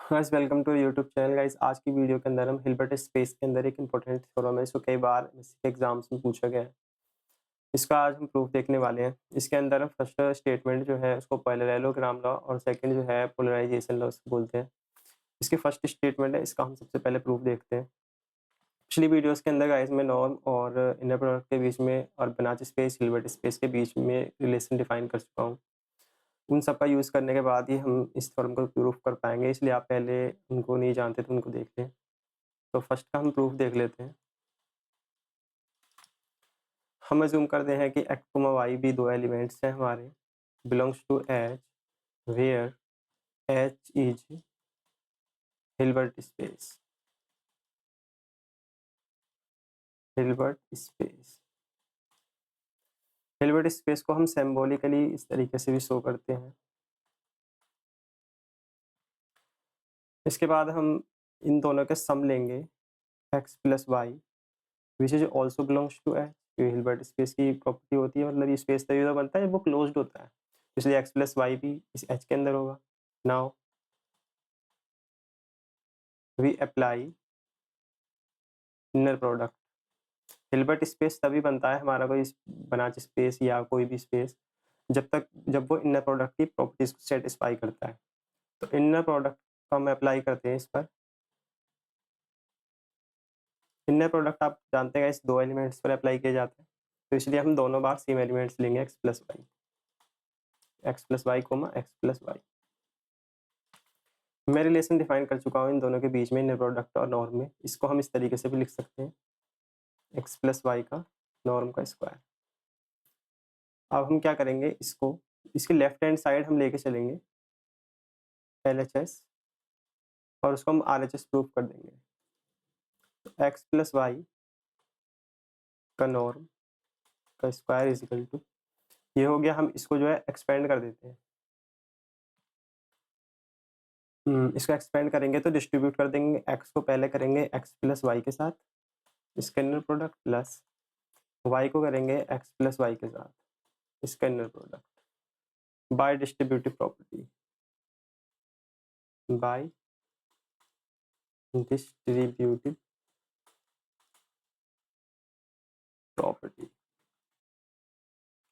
Guys welcome to YouTube channel. Guys आज की video के अंदर हम हिल्बर्ट स्पेस के अंदर एक इंपॉर्टेंट थ्योरम है, इसको कई बार एग्जाम्स में पूछा गया है। इसका आज हम प्रूफ देखने वाले हैं। इसके अंदर हम फर्स्ट स्टेटमेंट जो है उसको पैरेललोग्राम लॉ और सेकंड जो है पोलराइजेशन लॉ बोलते हैं। इसकी फर्स्ट स्टेटमेंट है, इसका हम सबसे पहले प्रूफ देखते हैं। पिछली वीडियोस के अंदर गाइस मैं नॉर्म और इनर प्रोडक्ट के बीच में और बनाच स्पेस हिल्बर्ट स्पेस के बीच में रिलेशन डिफाइन कर चुका हूँ। उन सब का यूज़ करने के बाद ही हम इस थ्योरम को प्रूफ कर पाएंगे, इसलिए आप पहले उनको नहीं जानते तो उनको देख लें। तो फर्स्ट का हम प्रूफ देख लेते हैं। हम अज्यूम करते हैं कि एक्स कॉमा वाई भी दो एलिमेंट्स हैं हमारे, belongs to H where H is Hilbert space. Hilbert space Hilbert space को हम सिंबॉलिकली इस तरीके से भी शो करते हैं। इसके बाद हम इन दोनों के सम लेंगे, x plus y which is also belongs to H. ये हिल्बर्ट स्पेस की प्रॉपर्टी होती है, मतलब ये स्पेस तभी तो बनता है जब वो क्लोज्ड होता है, इसलिए एक्स प्लस वाई भी इस एच के अंदर होगा। Now we apply inner product. Hilbert space तभी बनता है हमारा कोई बनाच स्पेस या कोई भी स्पेस जब वो इनर प्रोडक्ट की प्रॉपर्टीज को सेटिस्फाई करता है। तो इनर प्रोडक्ट को हम अप्लाई करते हैं इस पर। इनर प्रोडक्ट आप जानते हैं इस दो एलिमेंट्स पर अप्लाई किया जाता है, तो इसलिए हम दोनों बार सेम एलिमेंट्स लेंगे, x plus y comma x plus y. मैं रिलेशन डिफाइन कर चुका हूँ इन दोनों के बीच में, इनर प्रोडक्ट और नॉर्म में। इसको हम इस तरीके से भी लिख सकते हैं, एक्स प्लस वाई का नॉर्म का स्क्वायर। अब हम क्या करेंगे, इसको इसके लेफ्ट हैंड साइड हम लेके चलेंगे LHS और उसको हम RHS प्रूफ कर देंगे। तो एक्स प्लस वाई का नॉर्म का स्क्वायर इज इक्वल टू, ये हो गया। हम इसको जो है एक्सपेंड कर देते हैं। इसको एक्सपेंड करेंगे तो डिस्ट्रीब्यूट कर देंगे। एक्स को पहले करेंगे एक्स प्लस वाई के साथ, इसका इनर प्रोडक्ट, प्लस वाई को करेंगे एक्स प्लस वाई के साथ, इसका inner product, bye distributive property, bye distributive property.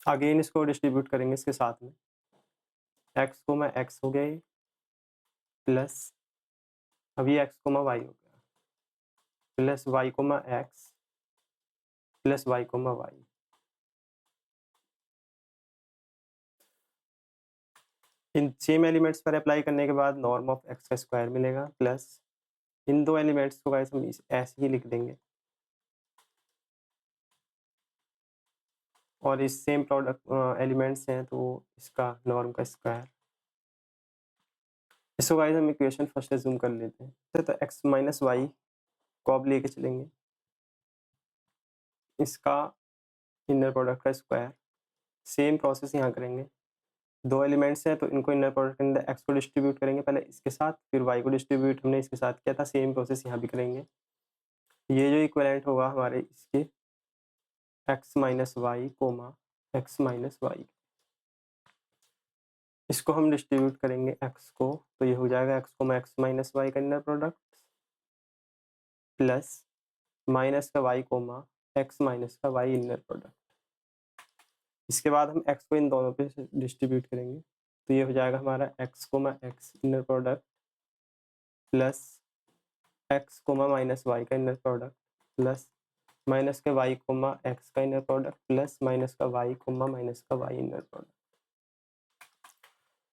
Again इसको डिस्ट्रीब्यूट करेंगे इसके साथ में, एक्स को मैं एक्स हो गया ये, प्लस अभी एक्स को मैं वाई हो गया, प्लस वाई को मैं एक्स प्लस वाई को मैं वाई। इन सेम एलिमेंट्स पर अप्लाई करने के बाद नॉर्म ऑफ एक्स का स्क्वायर मिलेगा, प्लस इन दो एलिमेंट्स को गाइस हम ऐसे ही लिख देंगे और इस सेम प्रोडक्ट एलिमेंट्स हैं तो इसका नॉर्म का स्क्वायर। इसको गाइस हम इक्वेशन फर्स्ट अज्यूम कर लेते हैं। तो एक्स माइनस वाई को अब लेके चलेंगे, इसका इनर प्रोडक्ट का स्क्वायर। सेम प्रोसेस यहाँ करेंगे, दो एलिमेंट्स हैं तो इनको इनर प्रोडक्ट के अंदर एक्स को डिस्ट्रीब्यूट करेंगे पहले इसके साथ, फिर वाई को डिस्ट्रीब्यूट हमने इसके साथ किया था। सेम प्रोसेस यहाँ भी करेंगे। ये जो इक्विवेलेंट होगा हमारे इसके x minus y comma x minus y, इसको हम डिस्ट्रीब्यूट करेंगे एक्स को, तो ये हो जाएगा x comma x minus Y का इनर प्रोडक्ट, प्लस माइनस का वाई कोमा एक्स माइनस का वाई इनर प्रोडक्ट। इसके बाद हम एक्स को इन दोनों पे डिस्ट्रीब्यूट करेंगे, तो ये हो जाएगा हमारा x comma x inner product, plus x comma minus Y का इनर प्रोडक्ट, प्लस माइनस का वाई कोमा एक्स का इनर प्रोडक्ट, प्लस माइनस का वाई कोमा माइनस का वाई इनर प्रोडक्ट।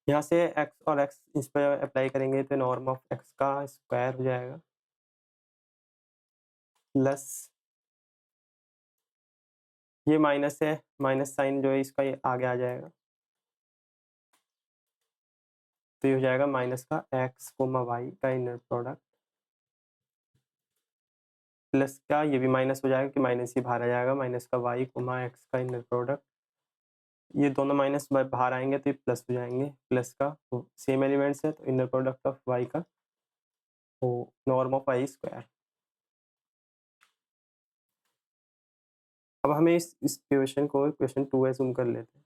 यहाँ से एक्स और एक्स इस पर अप्लाई करेंगे तो नॉर्म ऑफ एक्स का स्क्वायर हो जाएगा, प्लस ये माइनस है, माइनस साइन जो है इसका ये आगे आ जाएगा, तो ये हो जाएगा माइनस का एक्स कोमा वाई का इनर प्रोडक्ट, प्लस का ये भी माइनस हो जाएगा कि माइनस ही बाहर आ जाएगा, माइनस का वाई कोमा एक्स का इनर प्रोडक्ट। ये दोनों माइनस बाहर आएंगे तो ये प्लस हो जाएंगे, प्लस का सेम एलिमेंट्स है तो इनर प्रोडक्ट ऑफ वाई का वो नॉर्म ऑफ वाई स्क्वायर। अब हमें इस इक्वेशन को इक्वेशन 2 अज्यूम कर लेते हैं।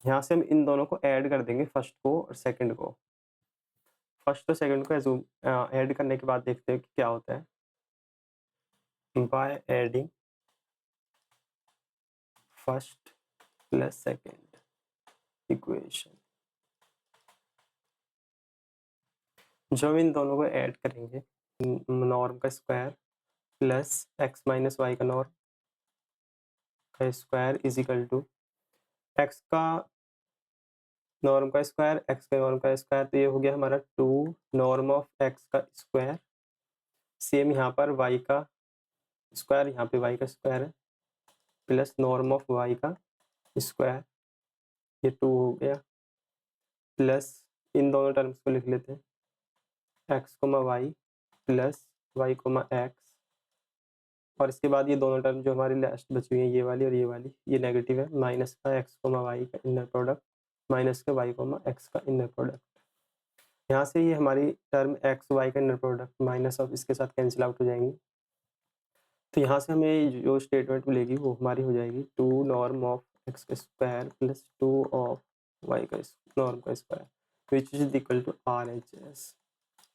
यहाँ से हम इन दोनों को ऐड कर देंगे, फर्स्ट को और सेकंड को। फर्स्ट और सेकंड को एज़ूम ऐड करने के बाद देखते हैं कि क्या होता है। By adding first plus second equation, जो हम इन दोनों को ऐड करेंगे, नॉर्म का square plus x minus Y का नॉर्म का square is equal to x का नॉर्म का स्क्वायर, एक्स का नॉर्म का स्क्वायर, तो ये हो गया हमारा 2 नॉर्म ऑफ एक्स का स्क्वायर। सेम यहाँ पर वाई का स्क्वायर, यहाँ पे वाई का स्क्वायर है, प्लस नॉर्म ऑफ वाई का स्क्वायर, ये 2 हो गया, प्लस इन दोनों टर्म्स को लिख लेते हैं, x comma y plus y comma x, और इसके बाद ये दोनों टर्म जो हमारी लास्ट बची हुई है, ये वाली और ये वाली, ये नेगेटिव है, माइनस का एक्स कोमा वाई का इनर प्रोडक्ट माइनस का वाई कोमा एक्स का इनर प्रोडक्ट। यहाँ से ये हमारी टर्म एक्स वाई का इनर प्रोडक्ट माइनस ऑफ इसके साथ कैंसिल आउट हो जाएंगी। तो यहाँ से हमें जो स्टेटमेंट मिलेगी वो हमारी हो जाएगी 2 नॉर्म ऑफ एक्स का स्क्वायर प्लस 2 ऑफ वाई का नॉर्म का square which is equal to R H S.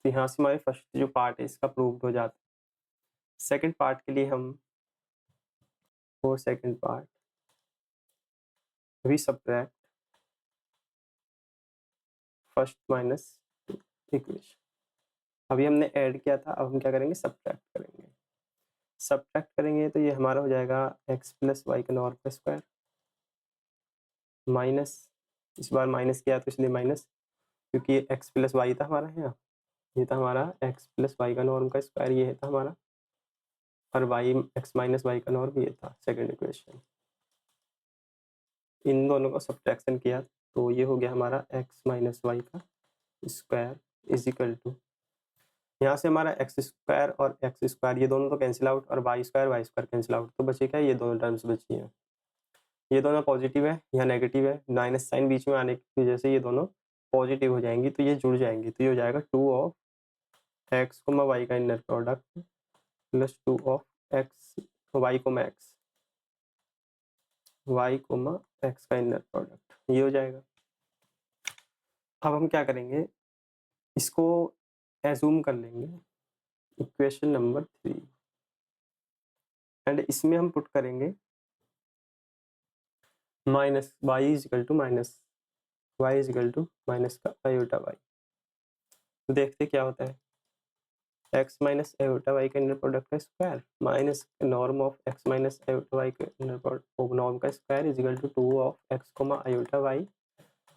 तो यहाँ से हमारे फर्स्ट जो पार्ट है इसका प्रूव्ड हो जाता है। सेकेंड पार्ट के लिए हम for second part we subtract first minus equation. अभी हमने ऐड किया था, अब हम क्या करेंगे, सब्ट्रैक्ट करेंगे। सब्ट्रैक्ट करेंगे तो ये हमारा हो जाएगा एक्स प्लस वाई का नॉर्म का स्क्वायर माइनस, इस बार माइनस किया तो इसलिए माइनस, क्योंकि ये एक्स प्लस वाई था हमारा है, ये था हमारा एक्स प्लस वाई का नॉर्म का स्क्वायर, ये था हमारा, और वाई एक्स माइनस वाई का नॉर्म ये था सेकेंड इक्वेशन। इन दोनों को सब्ट्रैक्शन किया तो ये हो गया हमारा एक्स माइनस वाई का स्क्वायर इज इक्वल टू, यहाँ से हमारा एक्स स्क्वायर और एक्स स्क्वायर ये दोनों तो कैंसिल आउट, और वाई स्क्वायर कैंसिल आउट, तो बचे क्या, ये दोनों टर्म्स बची हैं। ये दोनों पॉजिटिव है, यहाँ नेगेटिव है, माइनस साइन बीच में आने की वजह से ये दोनों पॉजिटिव हो जाएंगी, तो ये जुड़ जाएंगी, तो ये हो जाएगा 2 ऑफ एक्स कोमा वाई का inner product plus 2 of x y comma x y comma x का इनर प्रोडक्ट, ये हो जाएगा। अब हम क्या करेंगे, इसको एज्यूम कर लेंगे इक्वेशन नंबर 3 एंड इसमें हम पुट करेंगे minus y is equal to minus y is equal to minus का आयोटा वाई। देखते क्या होता है, एक्स माइनस आयोटा वाई का इनर प्रोडक्ट का square minus norm of x minus iota y का इनर प्रोडक्ट नॉर्म का square is equal to 2 of x comma iota y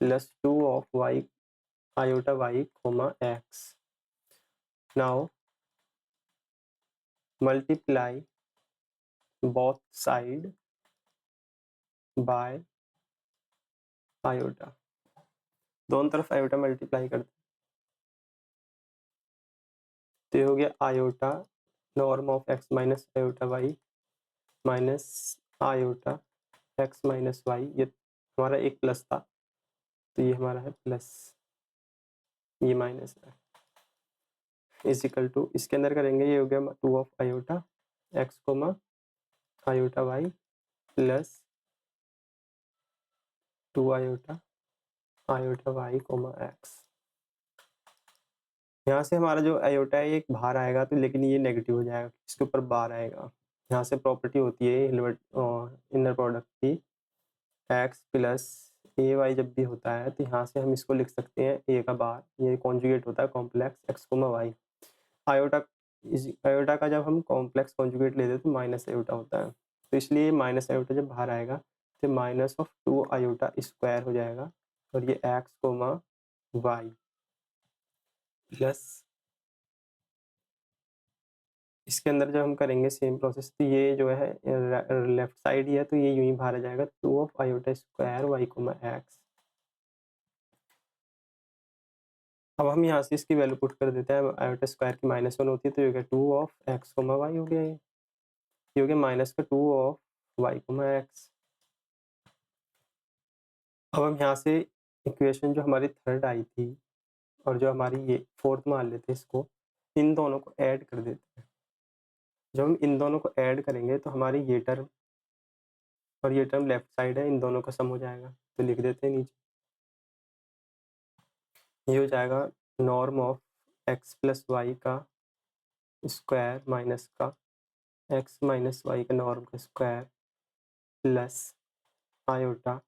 plus 2 of y iota y comma x. Now multiply both side by iota, दोनों तरफ iota multiply करते, तो ये हो गया iota norm of x minus iota y minus iota x minus y, ये हमारा एक प्लस था तो ये हमारा है प्लस, ये माइनस है, इज इक्वल टू इसके अंदर करेंगे, ये हो गया 2 of iota x comma iota y plus 2 iota y comma x. यहाँ से हमारा जो आयोटा है एक बाहर आएगा, तो लेकिन ये नेगेटिव हो जाएगा, इसके ऊपर बार आएगा। यहाँ से प्रॉपर्टी होती है इनर प्रोडक्ट की, एक्स प्लस ए वाई जब भी होता है तो यहाँ से हम इसको लिख सकते हैं ए का बार, ये कॉन्जुगेट होता है complex x comma y. Iota का जब हम कॉम्प्लेक्स कॉन्जुगेट लेते हैं तो माइनस आयोटा होता है, तो इसलिए माइनस आयोटा जब बाहर आएगा तो माइनस ऑफ 2 आयोटा स्क्वायर हो जाएगा, और ये एक्स कोमा वाई प्लस इसके अंदर जब हम करेंगे सेम प्रोसेस, तो ये जो है लेफ्ट साइड ही है, तो ये यूं ही बाहर आ जाएगा 2 of iota square y comma x. अब हम यहाँ से इसकी वैल्यू पुट कर देते हैं, आयोटा स्क्वायर की -1 होती है, तो ये हो गया 2 ऑफ एक्स कोमा वाई हो गया, ये हो गया माइनस का 2 ऑफ वाई कोमा एक्स। अब हम यहाँ से इक्वेशन जो हमारी थर्ड आई थी और जो हमारी ये फोर्थ मान लेते हैं, इसको इन दोनों को ऐड कर देते हैं। जब हम इन दोनों को ऐड करेंगे तो हमारी ये टर्म और ये टर्म लेफ्ट साइड है, इन दोनों का सम हो जाएगा, तो लिख देते हैं नीचे, ये हो जाएगा norm of x plus y का स्क्वायर माइनस का एक्स माइनस वाई का नॉर्म का square plus iota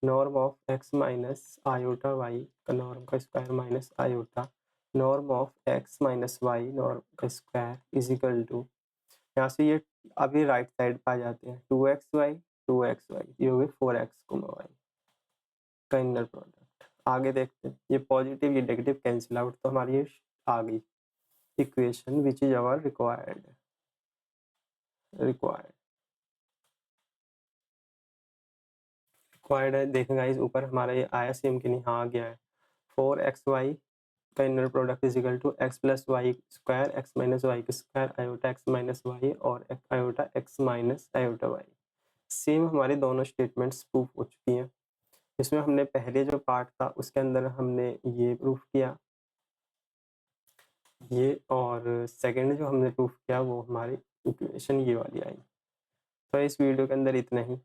norm of x minus iota y का नॉर्म का square minus iota norm of x minus y norm का स्क्वायर इज इक्वल टू, यहाँ से ये अभी राइट साइड पे आ जाते हैं, 2xy ये हो गए 4x वाई का इनर प्रोडक्ट। आगे देखते हैं, ये पॉजिटिव ये नेगेटिव कैंसिल आउट, तो हमारी ये आ गई equation which is our required है। देखें गाइस ऊपर हमारा ये आया सेम कि नहीं, हाँ आ गया है। 4xy का inner product is equal to X plus Y square X minus Y का square iota x minus Y और iota x minus iota Y. Same हमारे दोनों स्टेटमेंट्स प्रूफ हो चुकी हैं। इसमें हमने पहले जो पार्ट था उसके अंदर हमने ये प्रूफ किया ये, और सेकंड जो हमने प्रूफ किया वो हमारी इक्वेशन ये वाली आई। तो इस वीडियो के अंदर इतना ही।